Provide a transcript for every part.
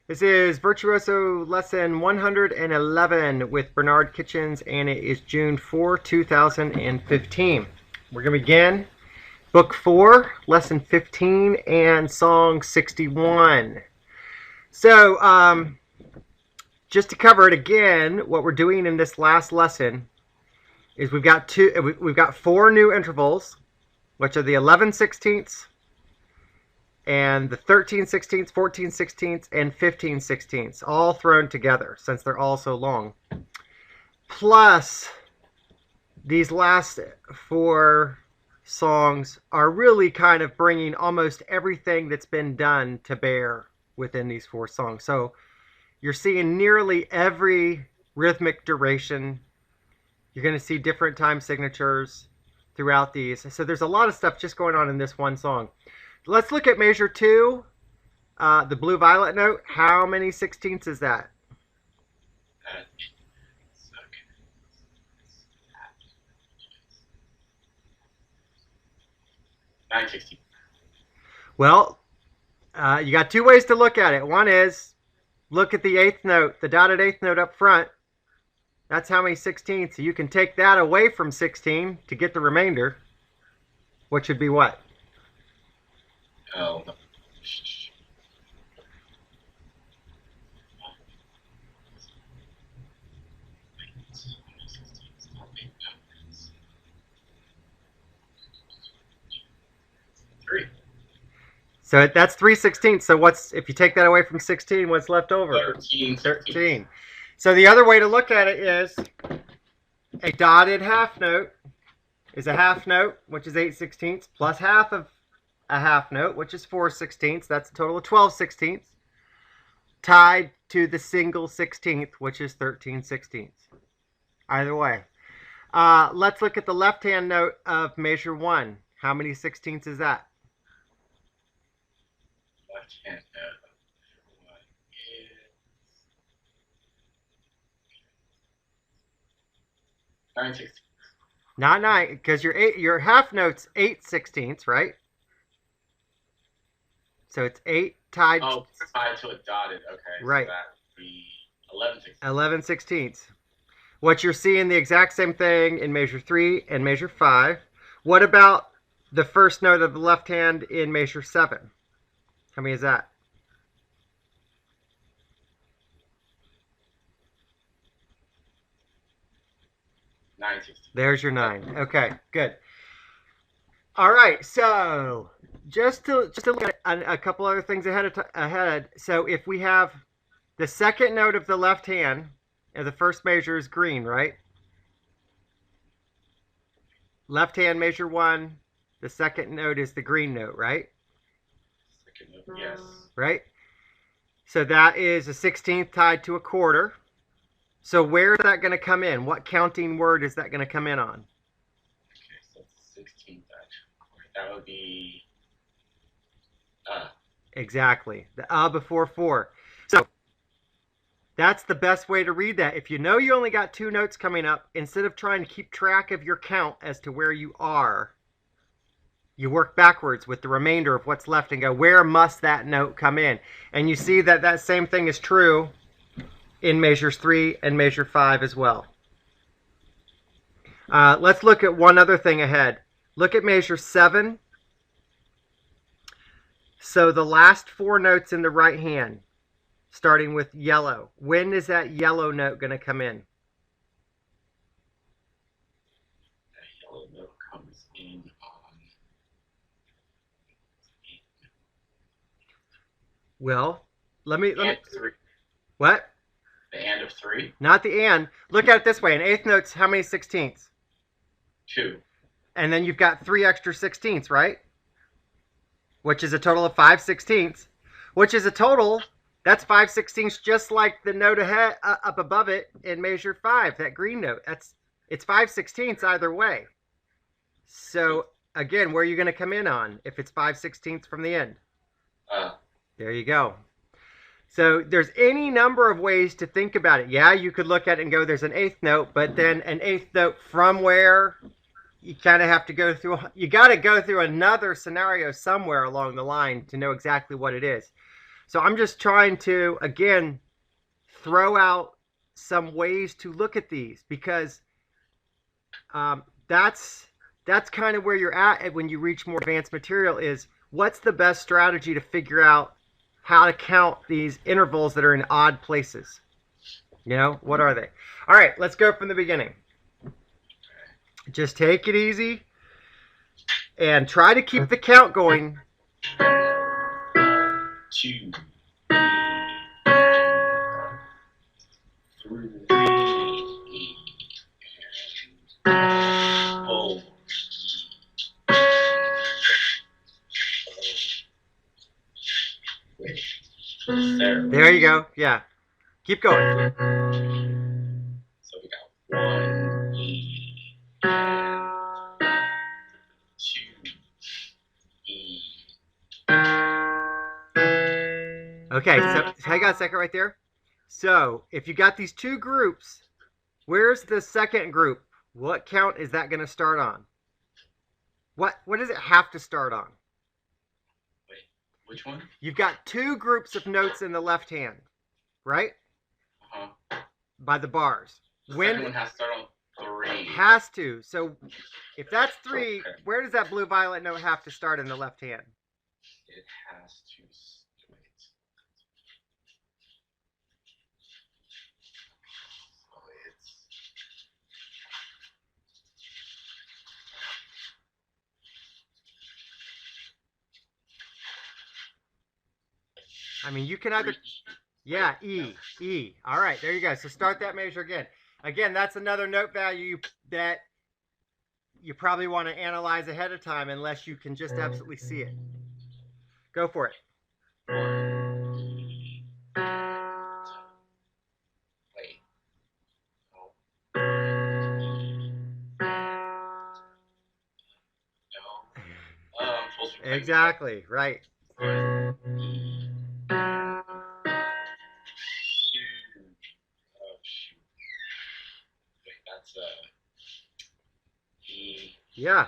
This is Virtuoso lesson 111 with Bernard Kitchens, and it is June 4, 2015. We're going to begin Book 4, Lesson 15, and Song 61. So, just to cover it again, what we're doing in this last lesson is we've got 4 new intervals, which are the 11/16ths, and the 13/16ths, 14/16ths, and 15/16ths, all thrown together since they're all so long. Plus, these last 4 songs are really kind of bringing almost everything that's been done to bear within these 4 songs. So you're seeing nearly every rhythmic duration. You're going to see different time signatures throughout these. So there's a lot of stuff just going on in this one song. Let's look at measure 2, the blue-violet note. How many 16ths is that? 9/16. Well, you got 2 ways to look at it. One is look at the 8th note, the dotted 8th note up front. That's how many 16ths. So you can take that away from 16 to get the remainder, which would be what? Oh. Three. So that's 3/16. So what's, if you take that away from 16, what's left over? 13. 13. So the other way to look at it is a dotted half note is a half note, which is 8/16, plus half of a half note, which is 4/16. That's a total of 12/16, tied to the single 16th, which is 13/16. Either way. Let's look at the left-hand note of measure 1. How many 16ths is that? Left-hand note of 1 is 9/16. Not 9, because your half note's 8/16, right? So it's 8 tied. Oh, tied to a dotted. Okay. Right. So that would be 11/16. 11/16. What you're seeing the exact same thing in measure 3 and measure 5. What about the first note of the left hand in measure 7? How many is that? 9/16. There's your 9. Okay, good. All right, so just to look at a couple other things ahead. So if we have the second note of the left hand, and the first measure is green, right? Left hand measure 1, the second note is the green note, right? Second note, yes. Right? So that is a 16th tied to a quarter. So where is that going to come in? What counting word is that going to come in on? Okay, so 16th actually. That would be Exactly. The before 4. So that's the best way to read that. If you know you only got 2 notes coming up, instead of trying to keep track of your count as to where you are, you work backwards with the remainder of what's left and go, where must that note come in? And you see that that same thing is true in measures 3 and measure 5 as well. Let's look at one other thing ahead. Look at measure 7. So the last 4 notes in the right hand, starting with yellow. When is that yellow note going to come in? that yellow note comes in on Well, let me 3. what? The and of 3? Not the and. Look at it this way. An 8th note's how many 16ths? 2. And then you've got 3 extra 16ths, right? Which is a total of 5/16, which is a total, that's 5/16, just like the note ahead up above it in measure 5, that green note. It's 5/16 either way. So again, where are you going to come in on if it's 5/16 from the end? There you go. So there's any number of ways to think about it. Yeah, you could look at it and go, there's an 8th note, but then an 8th note from where? You kind of have to go through, you got to go through another scenario somewhere along the line to know exactly what it is. So I'm just trying to, again, throw out some ways to look at these, because that's kind of where you're at when you reach more advanced material, is what's the best strategy to figure out how to count these intervals that are in odd places. You know, what are they? All right, let's go from the beginning. Just take it easy and try to keep the count going. 2, 3, 4. There you go. Yeah. Keep going. So we got 1 E and 2 E. Okay, so hang on a second right there. So if you got these two groups, where's the second group? What count is that going to start on? What does it have to start on? Wait, which one? You've got two groups of notes in the left hand, right? Uh-huh. By the bars. The second one has to start on 3. Has to. So if that's 3, Okay. where does that blue-violet note have to start in the left hand? It has to wait. So it's I mean, you can either... Yeah, E. E. All right, there you go. So start that measure again. Again, that's another note value that you probably want to analyze ahead of time, unless you can just absolutely see it. Go for it. 1 E. Wait. No. No. I'm supposed to be playing Exactly, right. 1 E. 2. Oh shoot. Wait, that's E. Yeah.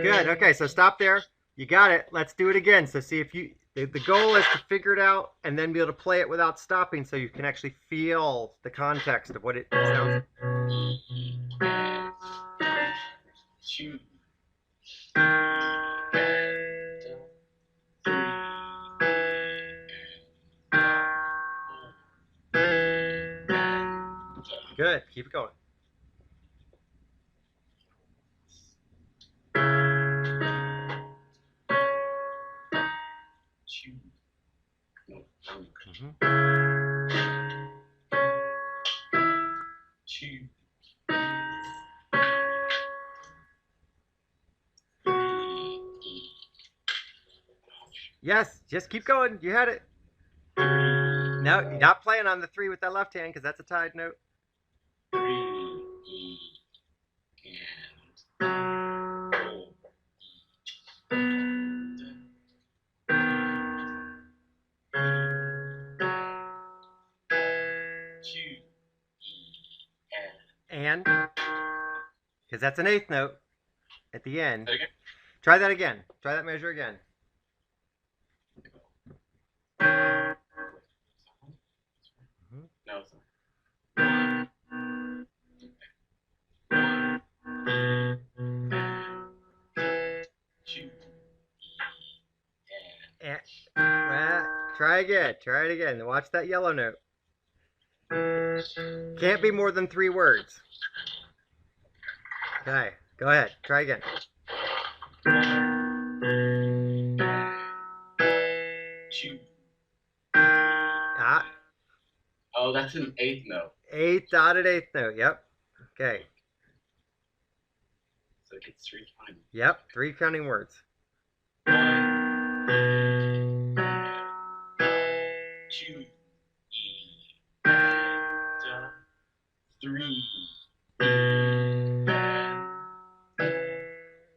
Good. Okay, so stop there. You got it. Let's do it again. So see if you... The goal is to figure it out and then be able to play it without stopping, so you can actually feel the context of what it sounds like. E. And 2. Good. Keep it going. Yes, just keep going. You had it. No, you're not playing on the 3 with that left hand, because that's a tied note. 3 E and 4 2 E And, because that's an 8th note at the end. again. Try that again. Try that measure again. No, it's not. 2 And, well, try again. Try it again. Watch that yellow note. Can't be more than 3 words. Okay, go ahead. Try again. 2. Ah, Oh, that's an 8th note. 8th dotted 8th note. Yep. Okay. So it gets 3 times. Yep. 3 counting words. 1, 2 E and 3 and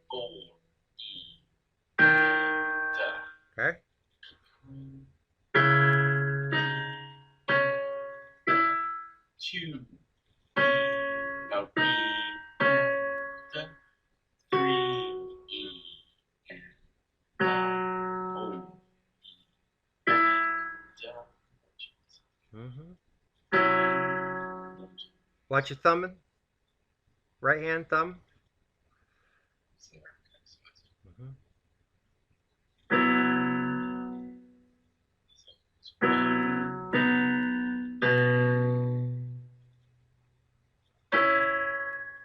4 E and Okay. 2 no E and 3 E and Watch your thumb. Right hand thumb.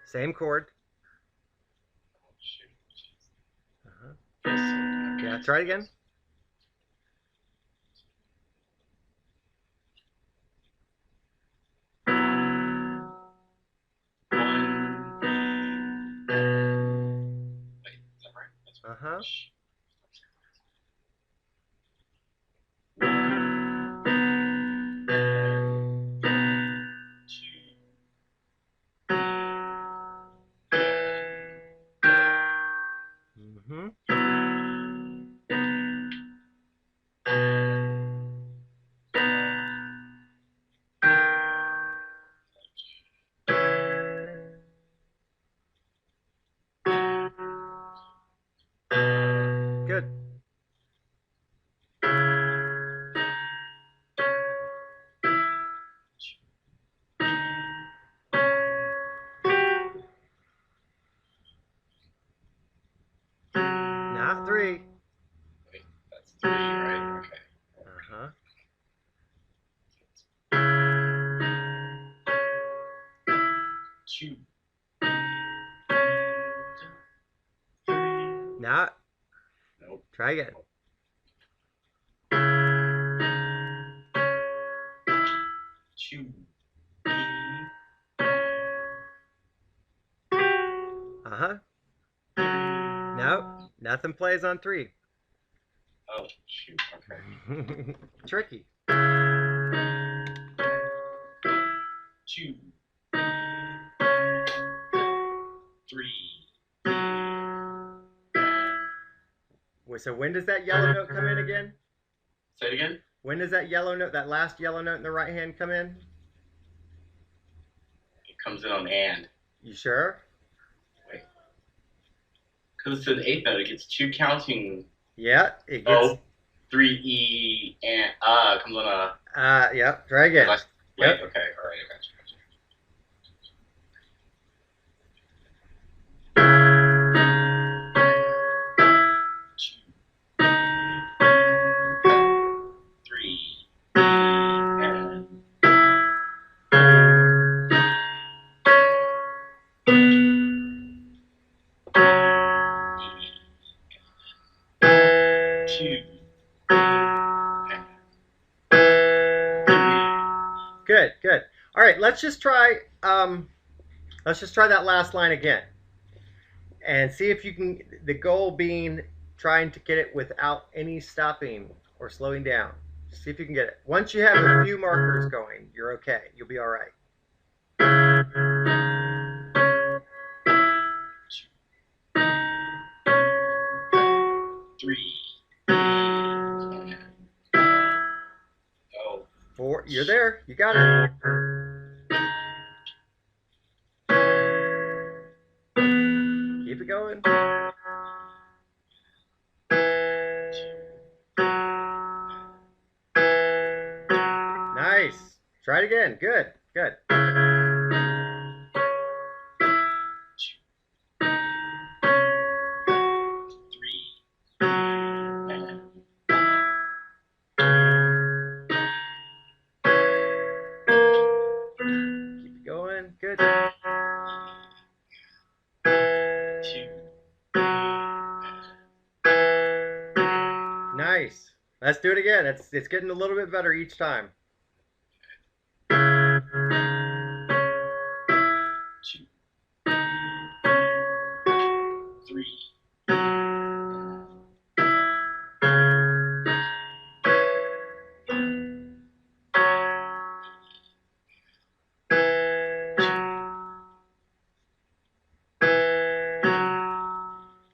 Same chord. Yeah, try it again. Uh-huh. Good. Not 3. Wait, that's 3, right? Okay. Uh-huh. 2. Not. Nope. Try again. 2. Uh-huh. No, nothing plays on 3. Oh, shoot. Okay. Tricky. 2. So when does that yellow note come in again? Say it again? When does that yellow note, that last yellow note in the right hand come in? It comes in on and. You sure? Wait. Because it's an 8th note, it gets 2 counting. Yeah, it gets. Oh, 3 E and comes on a. Yep. Try again. Wait, Yep. okay, all right, I got you. 3 and 2 and 3. Good, good. All right, let's just try that last line again. And see if you can, the goal being trying to get it without any stopping or slowing down. See if you can get it. Once you have a few markers going, you're okay. You'll be all right. 3. Go. 4. You're there. You got it. Keep it going. Nice. Try it again. Good. Good. 3 and Keep it going. Good. 2. Nice. Let's do it again. It's getting a little bit better each time. 2.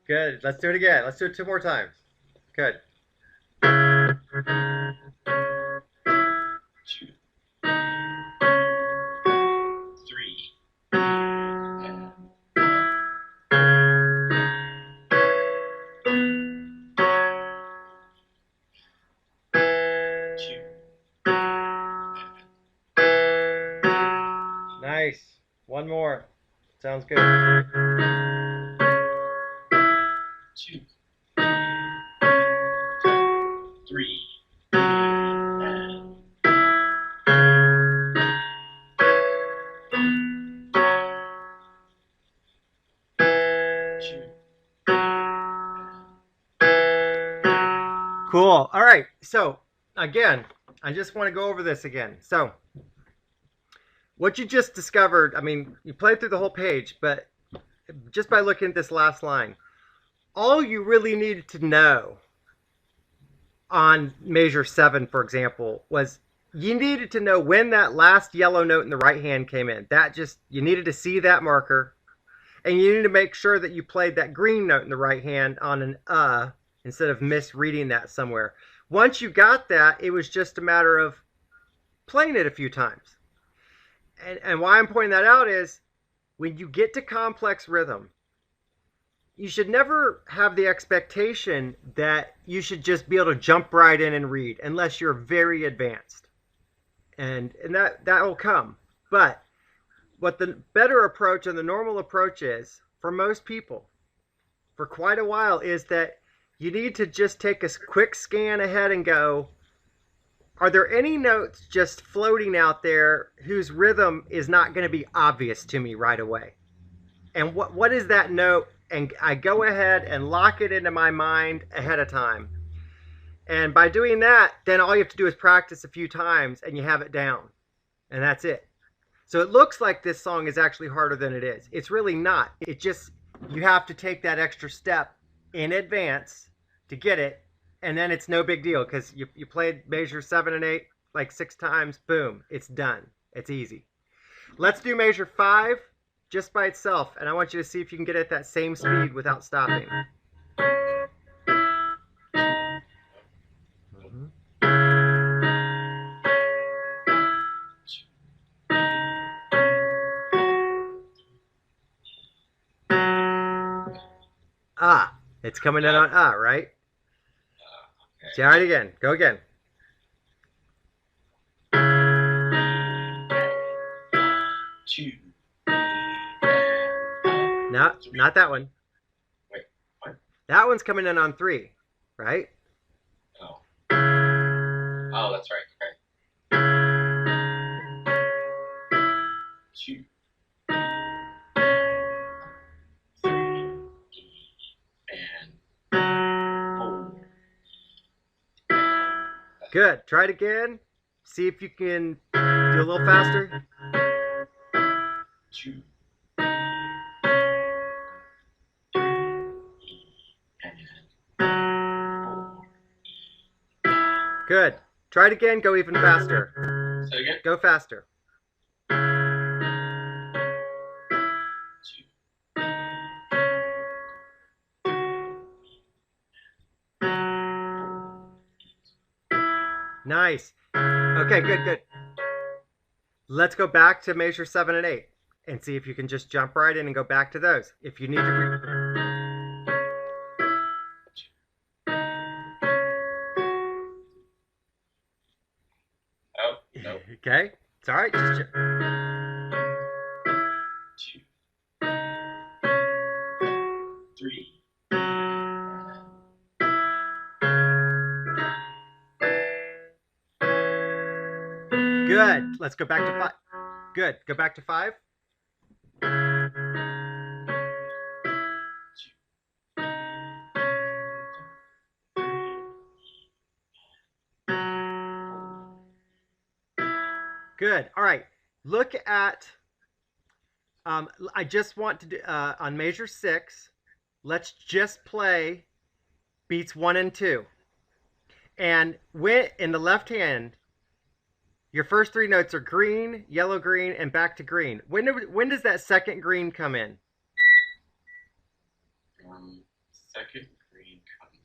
Good. Let's do it again. Let's do it 2 more times. Good. 2. 3 and 2 Sounds good. 2, 3, and 2. Cool. All right. So again, I just want to go over this again. So what you just discovered, I mean, you played through the whole page, but just by looking at this last line, all you really needed to know on measure 7, for example, was you needed to know when that last yellow note in the right hand came in. That just, you needed to see that marker, and you needed to make sure that you played that green note in the right hand on an instead of misreading that somewhere. Once you got that, it was just a matter of playing it a few times. And why I'm pointing that out is when you get to complex rhythm, you should never have the expectation that you should just be able to jump right in and read unless you're very advanced. And that will come. But what the better approach and the normal approach is for most people for quite a while is that you need to just take a quick scan ahead and go, are there any notes just floating out there whose rhythm is not going to be obvious to me right away? And what is that note? And I go ahead and lock it into my mind ahead of time. And by doing that, then all you have to do is practice a few times and you have it down. And that's it. So it looks like this song is actually harder than it is. It's really not. It just, you have to take that extra step in advance to get it. And then it's no big deal because you played measure 7 and 8 like 6 times. Boom, it's done. It's easy. Let's do measure 5 just by itself. And I want you to see if you can get it at that same speed without stopping. Ah, it's coming in on right? Okay. Try it again. Go again. Two. No, not that one. Wait, what? That one's coming in on 3, right? Oh. Oh, that's right. Okay. 2, 3, and 4. Good. Try it again. See if you can do a little faster. 2. Good. Try it again. Go even faster. Say it again. Go faster. 2. Nice. Okay, good, good. Let's go back to measure 7 and 8 and see if you can just jump right in and go back to those. If you need to Oh, no. Okay, it's all right. Just 2, 3. good. Let's go back to 5. Good. Go back to 5. Good. All right. Look at, I just want to do, on measure 6, let's just play beats 1 and 2. And when, in the left hand, your first 3 notes are green, yellow, green, and back to green. When does that second green come in? Second green comes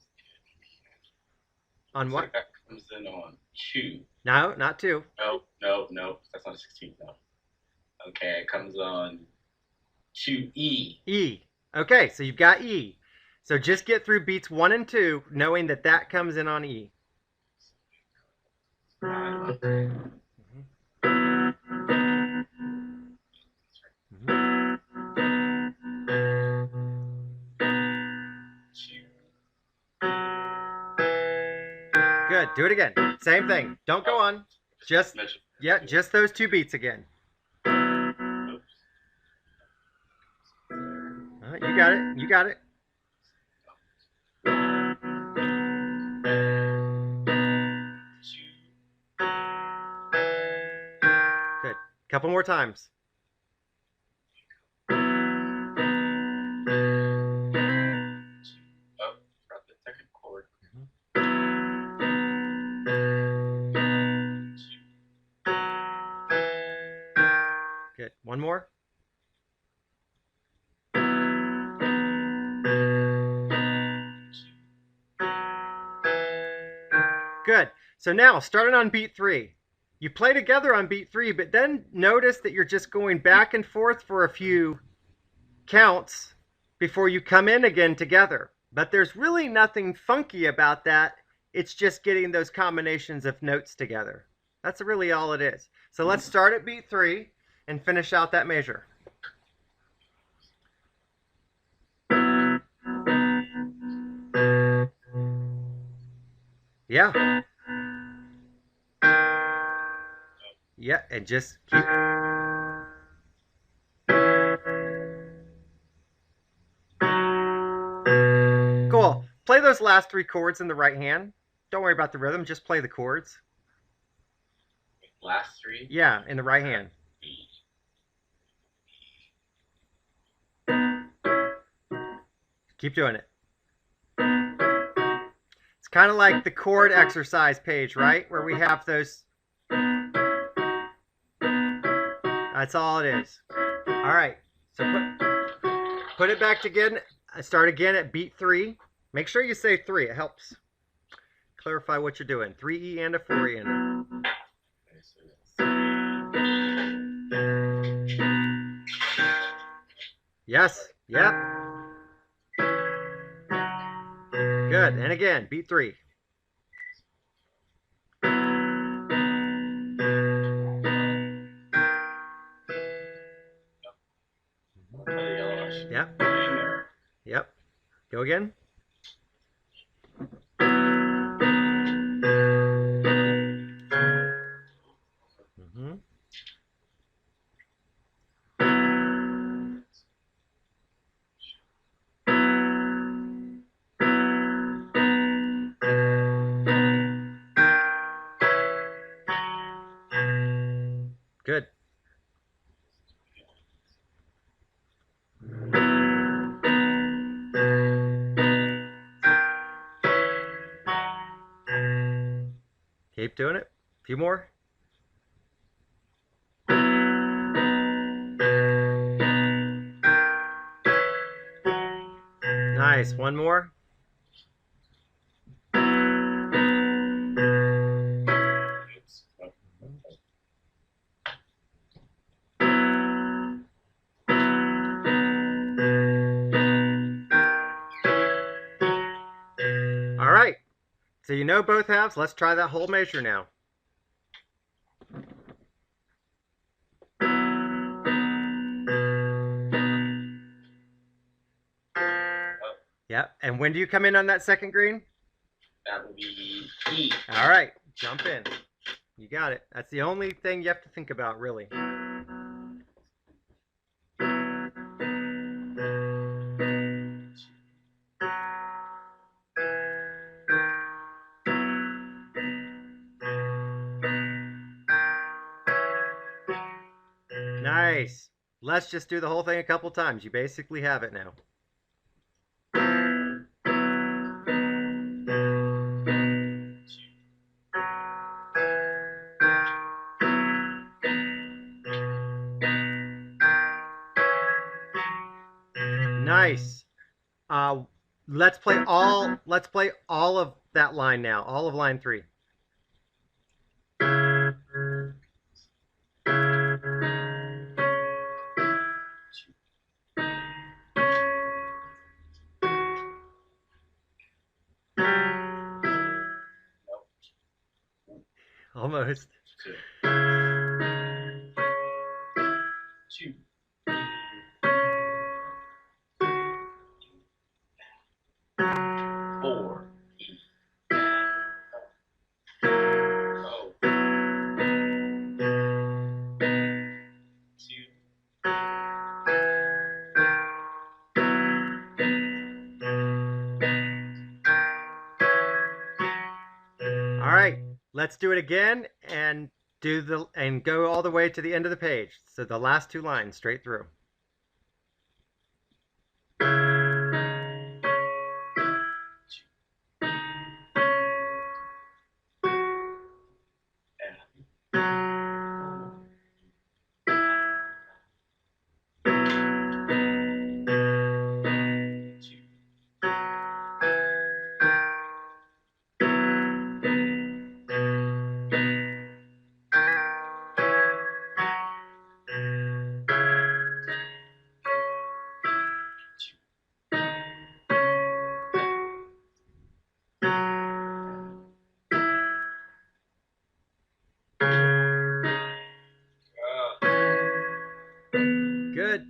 in. On what? That comes in on 2. No, not 2. No. That's not a 16th. No. Okay, it comes on 2E. E. Okay, so you've got E. So just get through beats 1 and 2, knowing that that comes in on E. Good. Do it again. Same thing. Don't go on. Just yeah, just those 2 beats again. All right, you got it. You got it. Good. Couple more times. Good. One more. Good. So now, starting on beat 3. You play together on beat 3, but then notice that you're just going back and forth for a few counts before you come in again together. But there's really nothing funky about that. It's just getting those combinations of notes together. That's really all it is. So let's start at beat 3 and finish out that measure. Yeah. Yeah, and just keep. Cool. Play those last 3 chords in the right hand. Don't worry about the rhythm, just play the chords. Last 3? Yeah, in the right hand. Keep doing it. It's kind of like the chord exercise page, right? Where we have those. That's all it is. All right. So put it back again. Start again at beat 3. Make sure you say 3. It helps clarify what you're doing. 3E and a 4E and a. Yes. Yep. Good. And again, beat 3. Yep. Yep. Go again. Good. Keep doing it. A few more. Nice. One more. All right. So you know both halves. Let's try that whole measure now. Yep. And when do you come in on that second green? That would be E. All right. Jump in. You got it. That's the only thing you have to think about, really. Nice. Let's just do the whole thing a couple times. You basically have it now. Nice. Let's play all of that line now. All of line 3. Almost. 2. 4. E. let's do it again and go all the way to the end of the page. So the last two lines straight through. Good.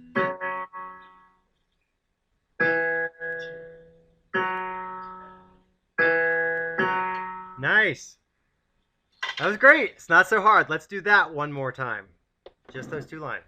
Nice. That was great. It's not so hard. Let's do that one more time. Just those two lines.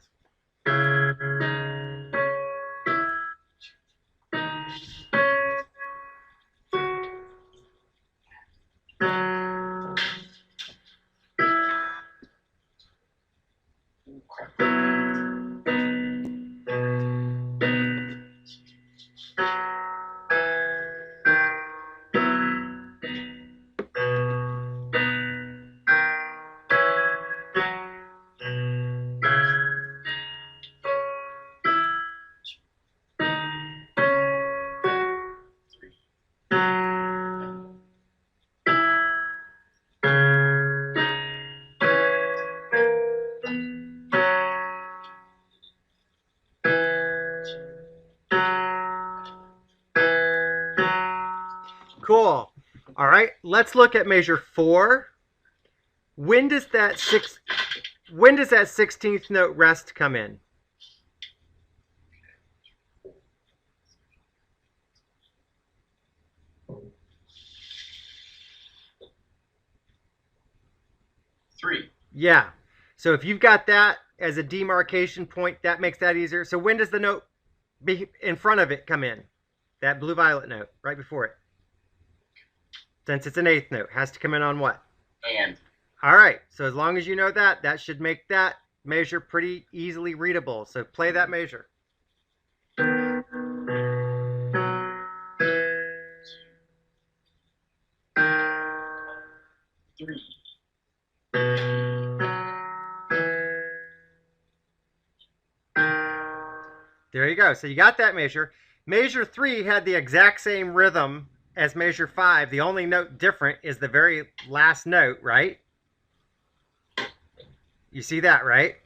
Cool. All right, let's look at measure 4. When does that 16th note rest come in? Three. Yeah. So if you've got that as a demarcation point, that makes that easier. So when does the note in front of it come in? That blue-violet note right before it. Since it's an 8th note, has to come in on what? And. All right. So as long as you know that, that should make that measure pretty easily readable. So play that measure. Three. There you go. So you got that measure. Measure 3 had the exact same rhythm as measure 5. The only note different is the very last note, right? You see that, right?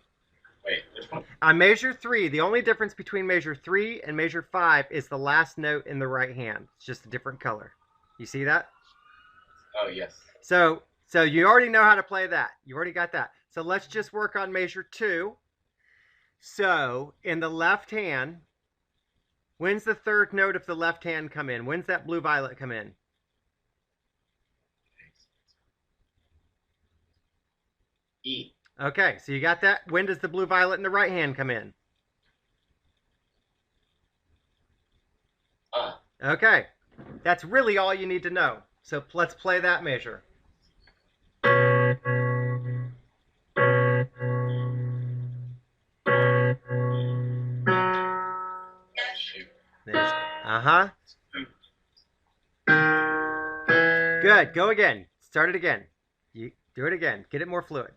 Wait, which one? On measure 3, the only difference between measure 3 and measure 5 is the last note in the right hand. It's just a different color. You see that? Oh, yes. So you already know how to play that. You already got that. So let's just work on measure 2. So in the left hand, when's the third note of the left hand come in? When's that blue-violet come in? E. Okay, so you got that. When does the blue-violet in the right hand come in? Okay, that's really all you need to know. So let's play that measure. Uh-huh. Good. Go again. Start it again. You do it again. Get it more fluid.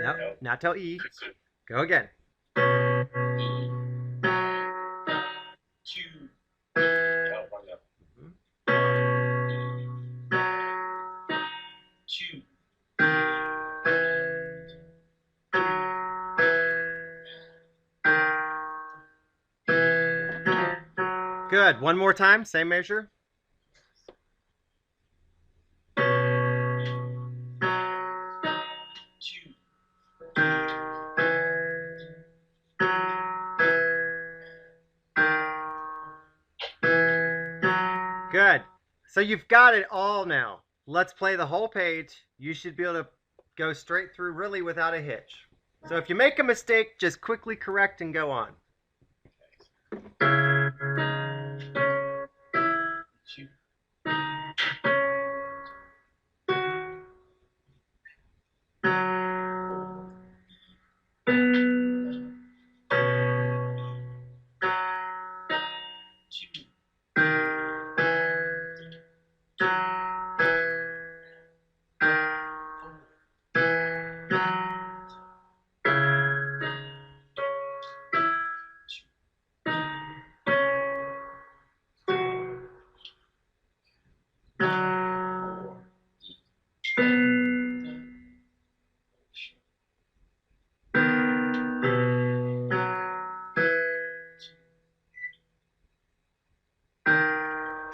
No, not till E. Go again. Two. Two. Good. One more time. Same measure. Good. So you've got it all now. Let's play the whole page. You should be able to go straight through really without a hitch. So if you make a mistake, just quickly correct and go on. Two.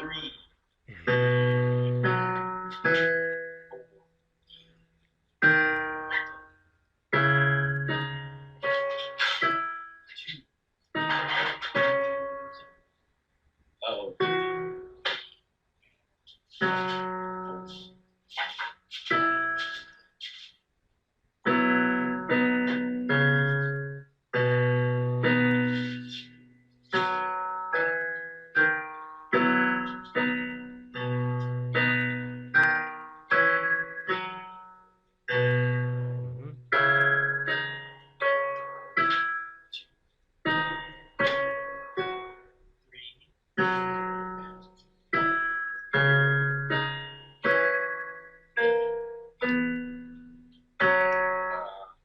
3. Oh.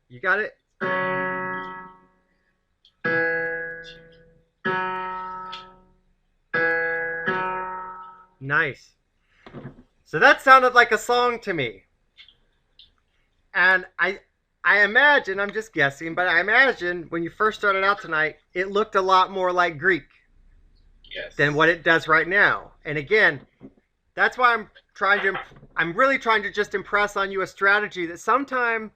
You got it? Nice. So that sounded like a song to me. And I imagine, I'm just guessing, but I imagine when you first started out tonight, it looked a lot more like Greek than what it does right now. And again, that's why I'm really trying to just impress on you a strategy that sometimes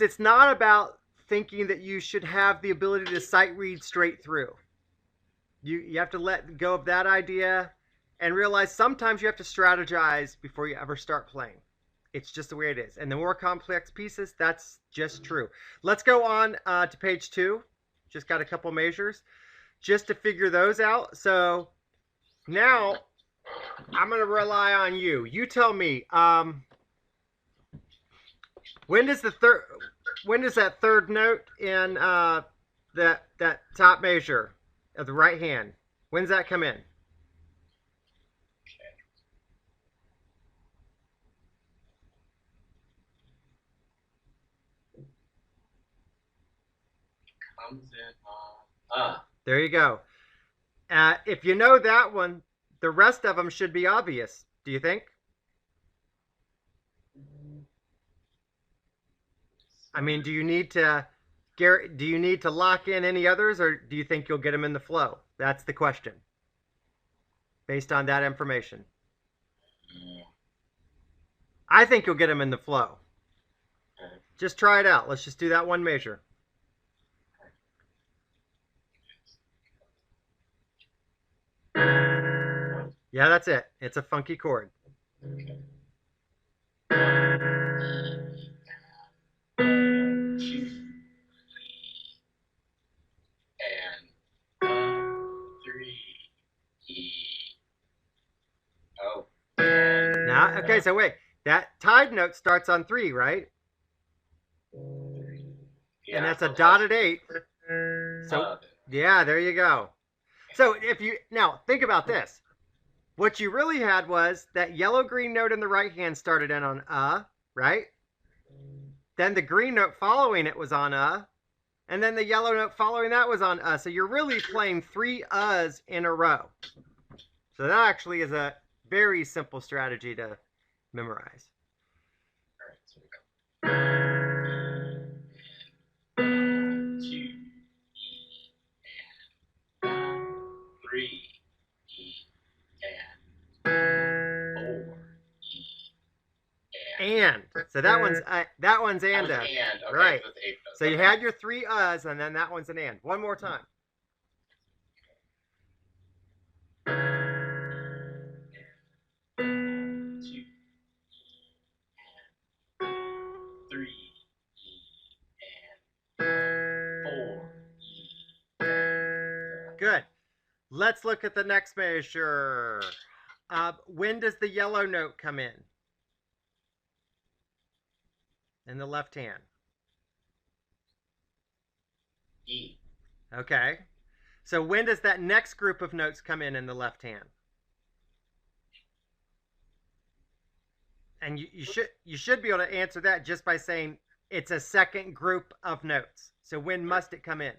it's not about thinking that you should have the ability to sight read straight through. You have to let go of that idea and realize sometimes you have to strategize before you ever start playing. It's just the way it is. And the more complex pieces, that's just true. Let's go on to page 2. Just got a couple measures just to figure those out. So now I'm going to rely on you. You tell me, when does that third note in that top measure of the right hand, when does that come in? Comes in There you go. If you know that one, the rest of them should be obvious. Do you think? I mean, do you need to lock in any others, or do you think you'll get them in the flow? That's the question. Based on that information, I think you'll get them in the flow. Just try it out. Let's just do that one measure. Yeah, that's it. It's a funky chord. Okay. Now, okay, so wait. That tied note starts on 3, right? Yeah, and that's a dotted 8. So, yeah, there you go. So if you now think about this, what you really had was that yellow-green note in the right hand started in on right? Then the green note following it was on and then the yellow note following that was on So you're really playing 3 uhs in a row. So that actually is a very simple strategy to memorize. All right, so we go 2 E and 3 E and 4 E and. So that one's and. Okay, right. So you okay. had your 3 uhs, and then that one's an and. One more time. Good. Let's look at the next measure. When does the yellow note come in? In the left hand. E. Okay. So when does that next group of notes come in the left hand? And you should be able to answer that just by saying it's a second group of notes. So when must it come in?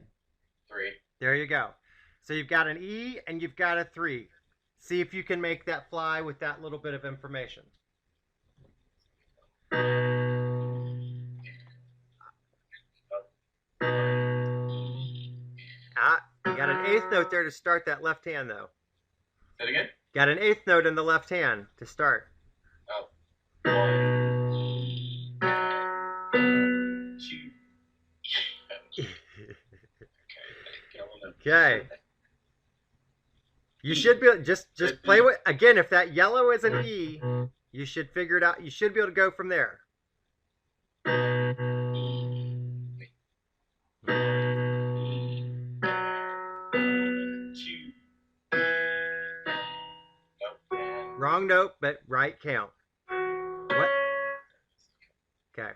3. There you go. So you've got an E and you've got a 3. See if you can make that fly with that little bit of information. You got an 8th note there to start that left hand, though. Say it again? Got an eighth note in the left hand to start. Oh. 1 E, 2 E. Okay. You should be just play with again. If that yellow is an E, you should figure it out. You should be able to go from there. Wrong note, but right count. What? Okay.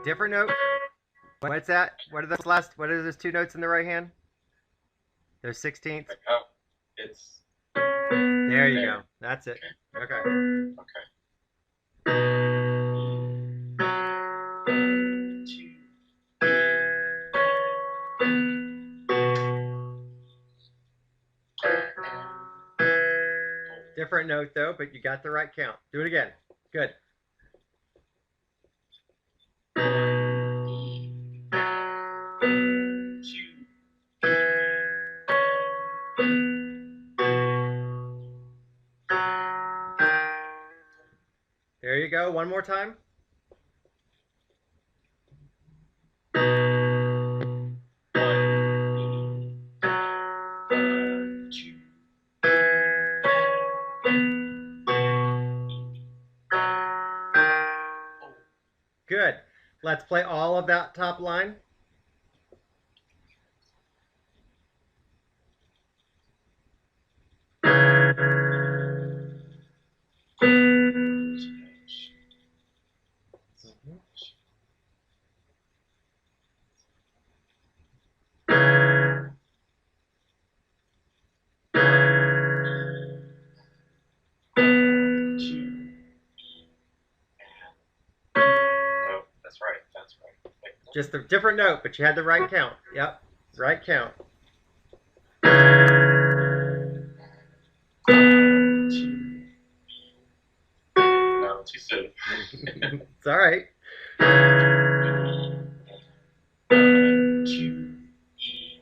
Different note. What's that? What are those last? What are those two notes in the right hand? Those 16ths. Oh, it's. There you go. That's it. Okay. Okay. Different note though, but you got the right count. Do it again. Good. There you go. One more time. Good. Let's play all of that top line. That's right. That's right. Just a different note, but you had the right count. Yep. Right count. No, too soon. It's all right. 2 E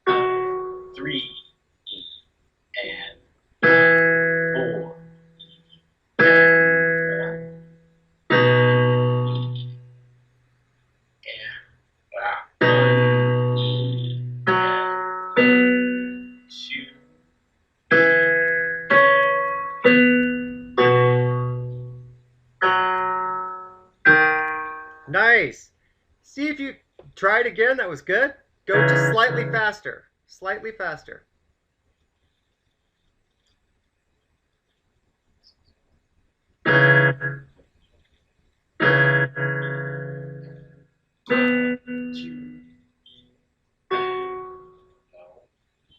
and 3 E and 4 E Nice. See if you try it again. That was good. Go just slightly faster. Slightly faster.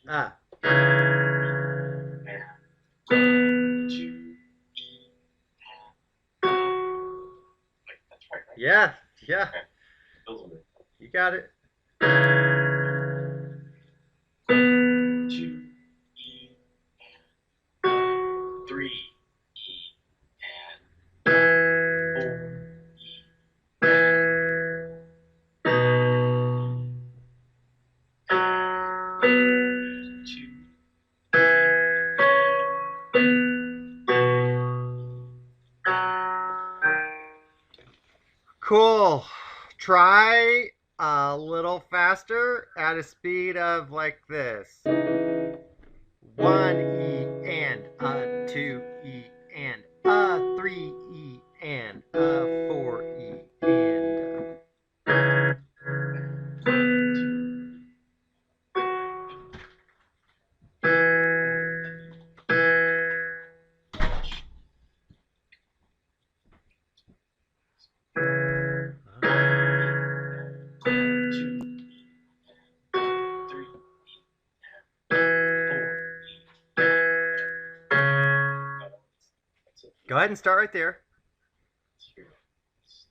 Ah. Yeah, yeah. You got it. 2 E and 3 E and 4 E and 2. Cool. Try a little faster at a speed of like this. 1 E and a 2 E and a 3 E and a 4 E and Go ahead and start right there.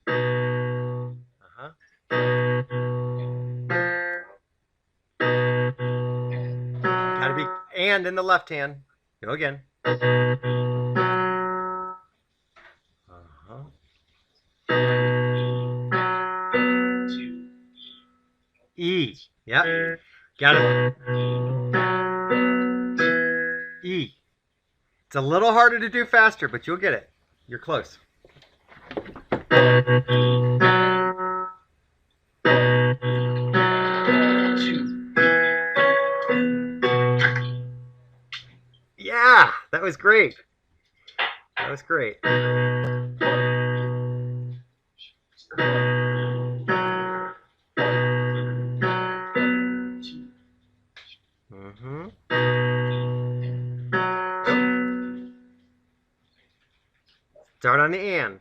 Uh-huh. Gotta be and in the left hand. Go again. Uh-huh. 2 E. Yep. Got it. E. It's a little harder to do faster, but you'll get it. You're close. Yeah, that was great. That was great. Start on the and.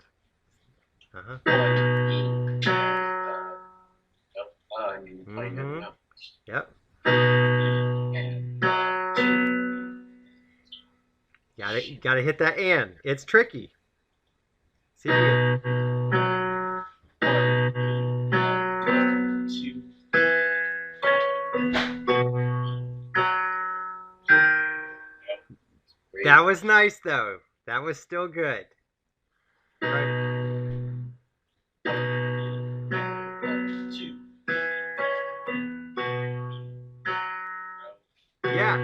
Yep. Got to hit that and. It's tricky. See if you That was nice though. That was still good. Right. Yeah.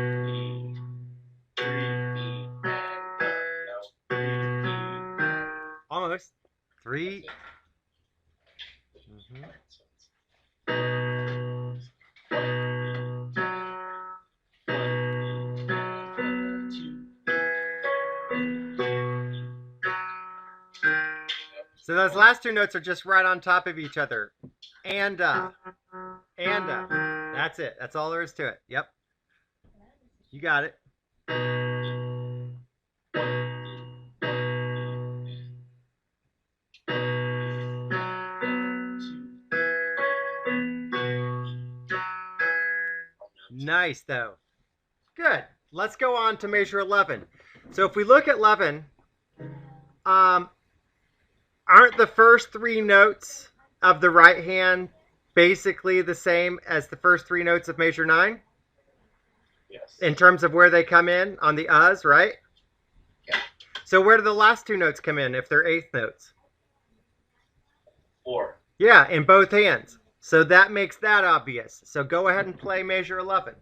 Almost. 3. So those last 2 notes are just right on top of each other. And that's it. That's all there is to it. Yep. You got it. Nice though. Good. Let's go on to measure 11. So if we look at 11, aren't the first 3 notes of the right hand basically the same as the first 3 notes of measure 9? Yes. In terms of where they come in on the uhs, right? Yeah. So where do the last 2 notes come in if they're 8th notes? 4. Yeah, in both hands. So that makes that obvious. So go ahead and play measure 11.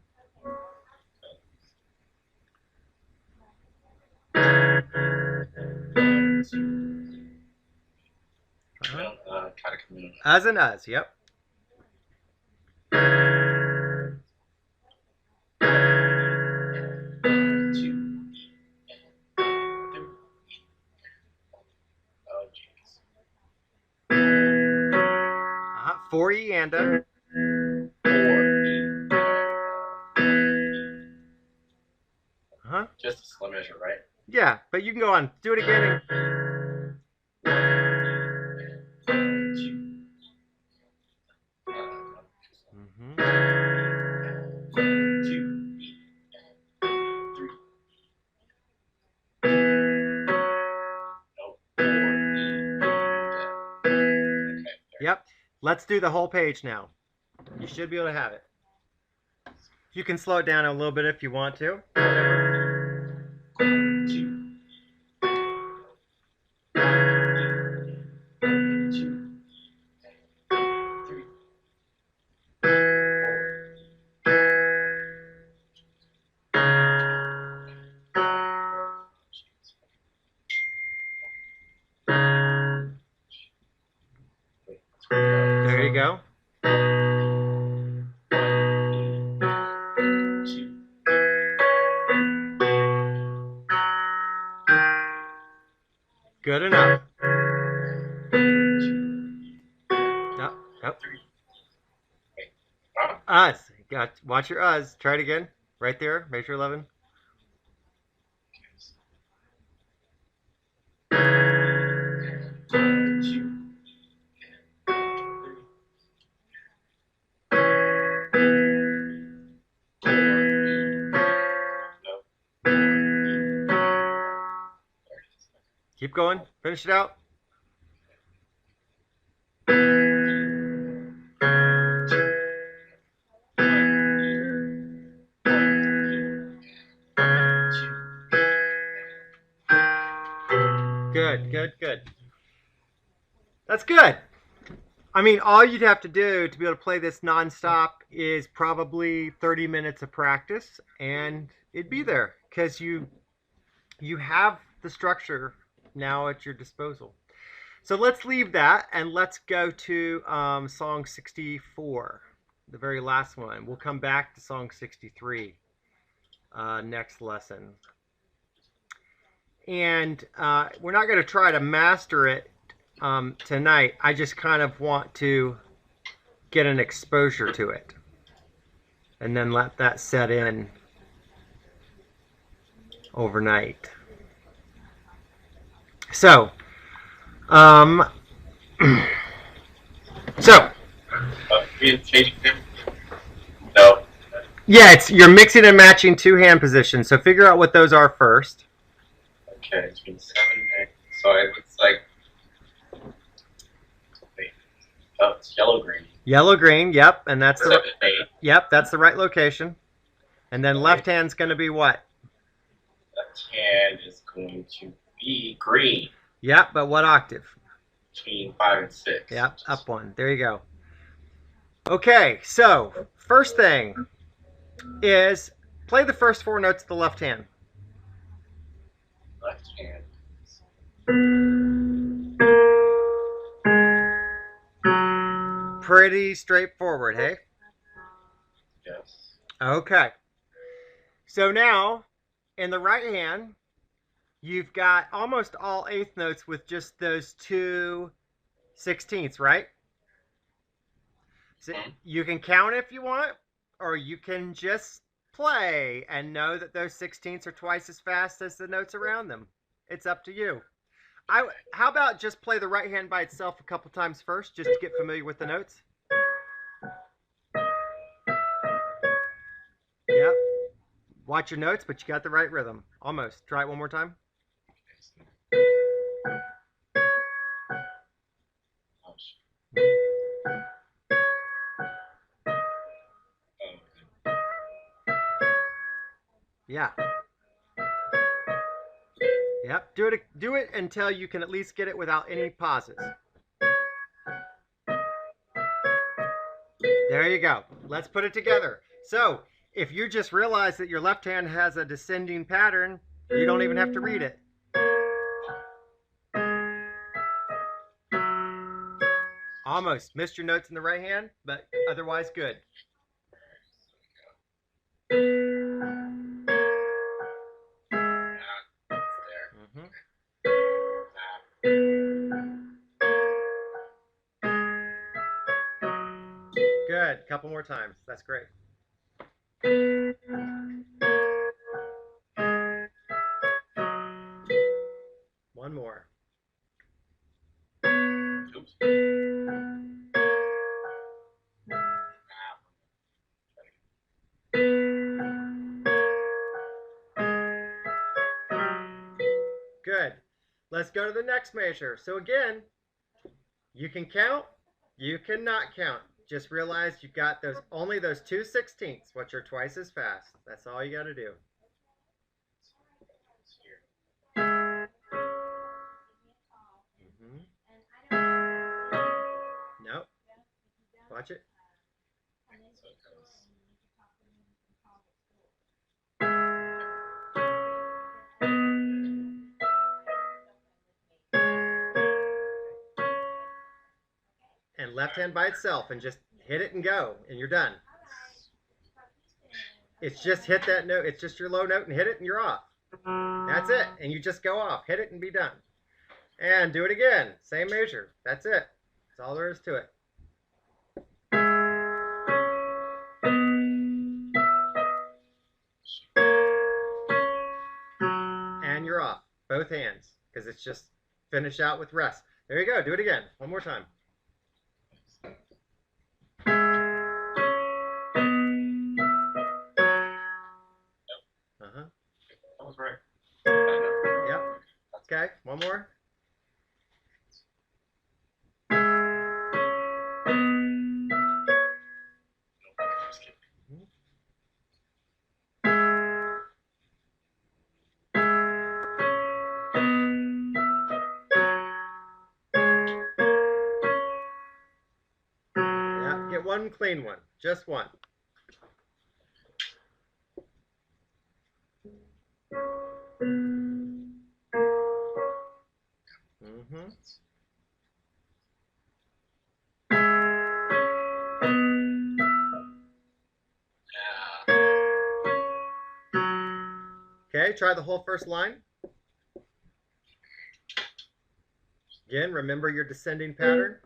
Uhs and uhs, yep. Four E and a. Just a slow measure, right? Yeah, but you can go on. Do it again. Yep. Let's do the whole page now. You should be able to have it. You can slow it down a little bit if you want to. There you go. Good enough. Yep. Us. Watch your us. Try it again. Right there. Measure 11. Keep going. Finish it out. Good, good, good. That's good. I mean, all you'd have to do to be able to play this nonstop is probably 30 minutes of practice, and it'd be there because you have the structure now at your disposal. So let's leave that and let's go to song 64, the very last one. We'll come back to song 63 next lesson. And we're not going to try to master it tonight. I just kind of want to get an exposure to it and then let that set in overnight. So, No. yeah, you're mixing and matching two-hand positions. So figure out what those are first. Okay, it's been 7 days. So it looks like. Wait. Oh, it's yellow green. Yellow green, yep, and that's 7, 8. Yep, that's the right location. And then left hand's going to be what? Left hand is going to be green. Yep, but what octave? Between 5 and 6. Yep, up one. There you go. Okay, so first thing is play the first 4 notes of the left hand. Left hand. Pretty straightforward, hey? Yes. Okay. So now, in the right hand, you've got almost all eighth notes with just those 2 16ths, right? So you can count if you want, or you can just play and know that those 16ths are twice as fast as the notes around them. It's up to you. How about just play the right hand by itself a couple times first, just to get familiar with the notes? Yep. Watch your notes, but you got the right rhythm. Almost. Try it one more time. Yeah. Yep. Do it until you can at least get it without any pauses. There you go. Let's put it together. So, if you just realize that your left hand has a descending pattern, you don't even have to read it. Almost. Missed your notes in the right hand, but otherwise good. Good. Couple more times. That's great. One more. Oops. Good. Let's go to the next measure. So again, you can count, you cannot count. Just realize you've got only those 2 16ths, which are twice as fast. That's all you got to do. Nope. Watch it. And left hand by itself, and just hit it and go, and you're done. It's just hit that note. It's just your low note and hit it and you're off. That's it. And you just go off. Hit it and be done. And do it again. Same measure. That's it. That's all there is to it. And you're off. Both hands. Because it's just finish out with rest. There you go. Do it again. One more time. That was right. Yep. Okay. One more. Get one clean one, just one. Mm-hmm. Okay, try the whole first line. Again, remember your descending pattern.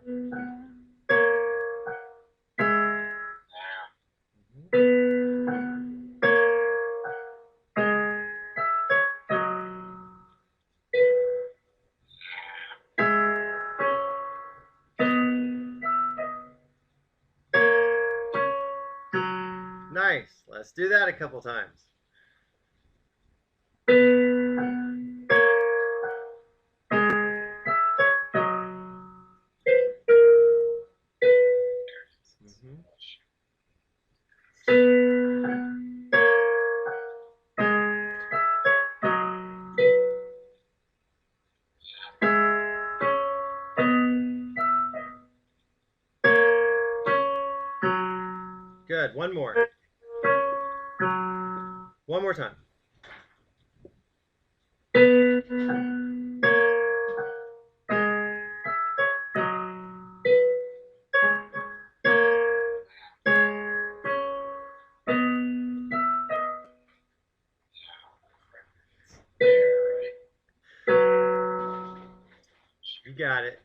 Nice. Let's do that a couple times. Good. One more. One more time. You got it.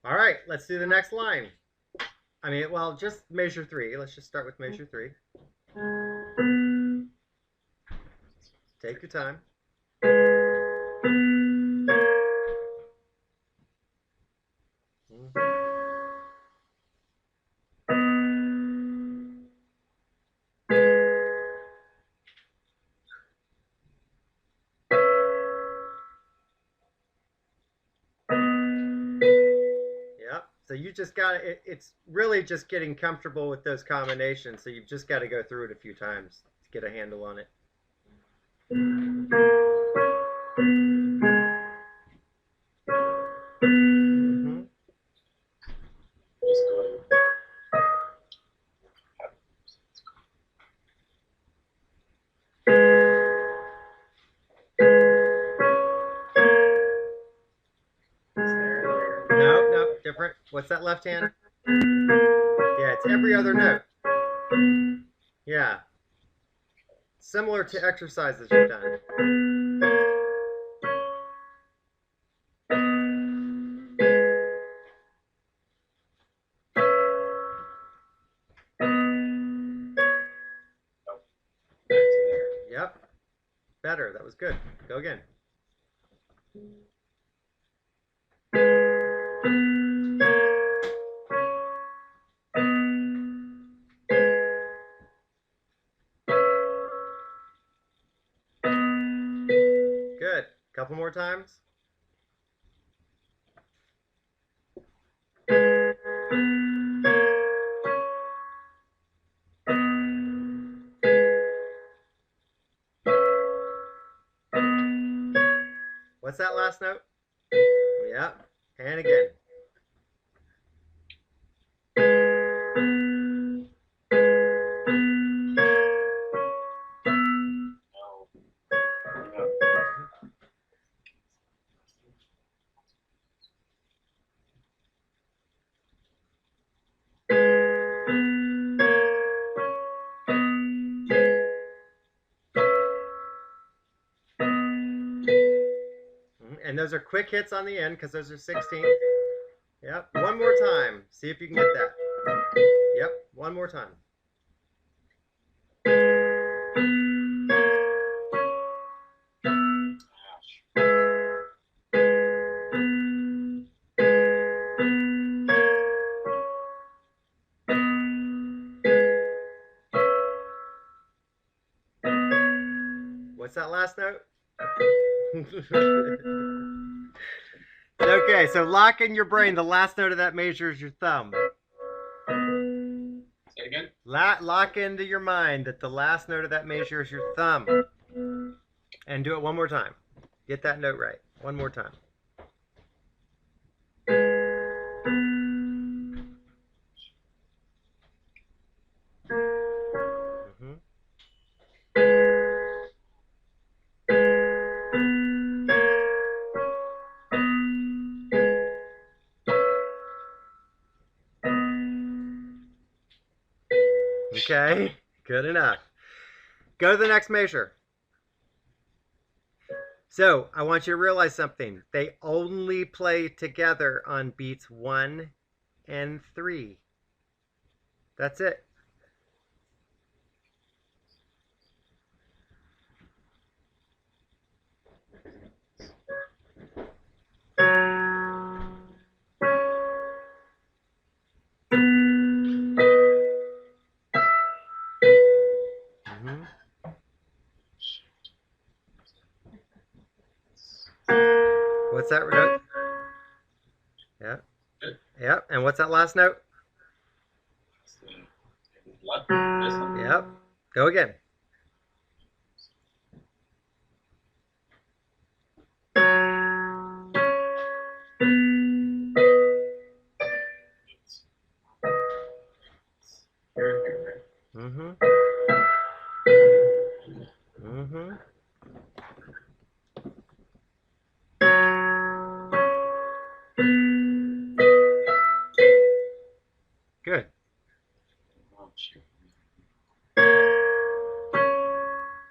All right, let's do the next line. I mean, well, just measure 3. Let's just start with measure 3. Take your time. Yep. So you just got it's really just getting comfortable with those combinations. So you've just got to go through it a few times to get a handle on it. No, different. What's that left hand? Yeah, it's every other note. Yeah. Similar to exercises you've done. Yep. Better. That was good. Go again. Good. Couple more times. What's that last note? Yep. And again. And those are quick hits on the end because those are 16th. Yep. One more time. See if you can get that. Yep. One more time. What's that last note? Okay, so lock in your brain. The last note of that measure is your thumb. Lock into your mind that the last note of that measure is your thumb. And do it one more time. Get that note right. One more time. Mm-hmm. Okay, good enough. Go to the next measure. So I want you to realize something. They only play together on beats 1 and 3. That's it. Mm-hmm. What's that note? Yeah. Yep. And what's that last note? Yep. Go again. Mm-hmm. Mm-hmm. Good.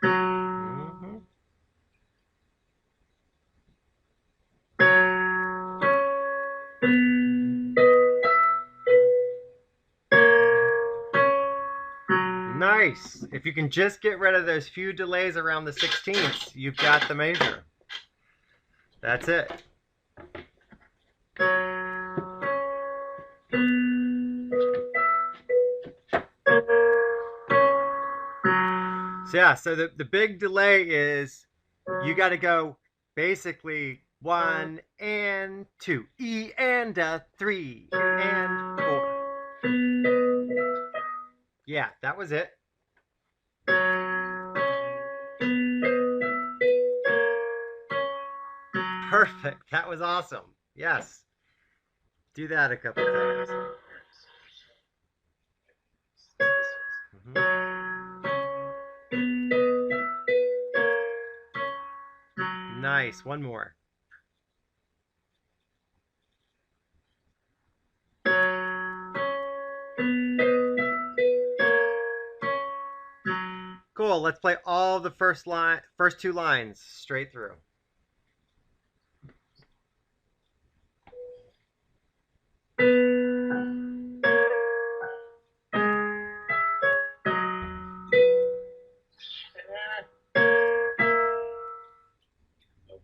Mm-hmm. Nice. If you can just get rid of those few delays around the 16ths, you've got the measure. That's it. So yeah, so the big delay is you got to go basically 1 and 2, E and a 3 and 4. Yeah, that was it. Perfect. That was awesome. Yes. Do that a couple times. Nice. One more. Cool. Let's play all the first two lines straight through.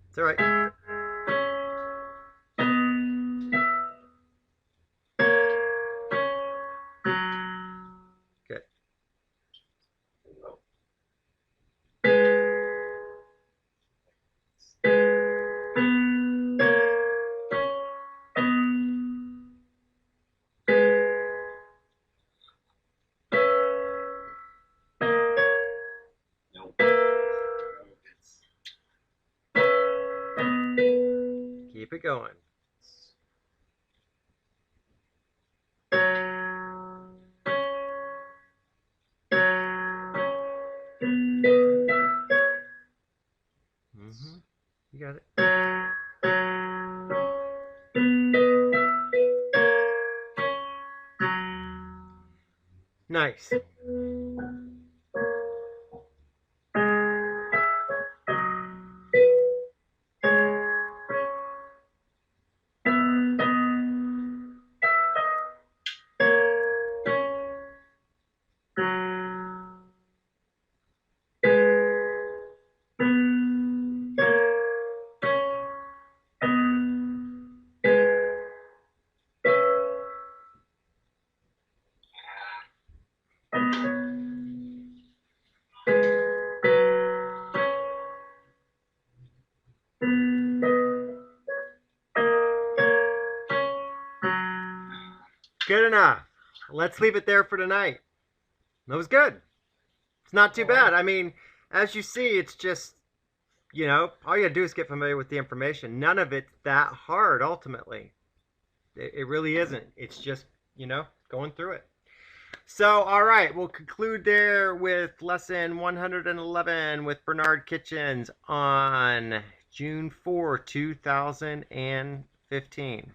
It's all right. Good. Keep it going. Mm-hmm. You got it. Nice. Good enough. Let's leave it there for tonight. That was good. It's not too All right. bad. I mean, as you see, it's just, all you gotta do is get familiar with the information. None of it's that hard, ultimately. It really isn't. It's just, going through it. So, all right, we'll conclude there with lesson 111 with Bernard Kitchens on June 4, 2015.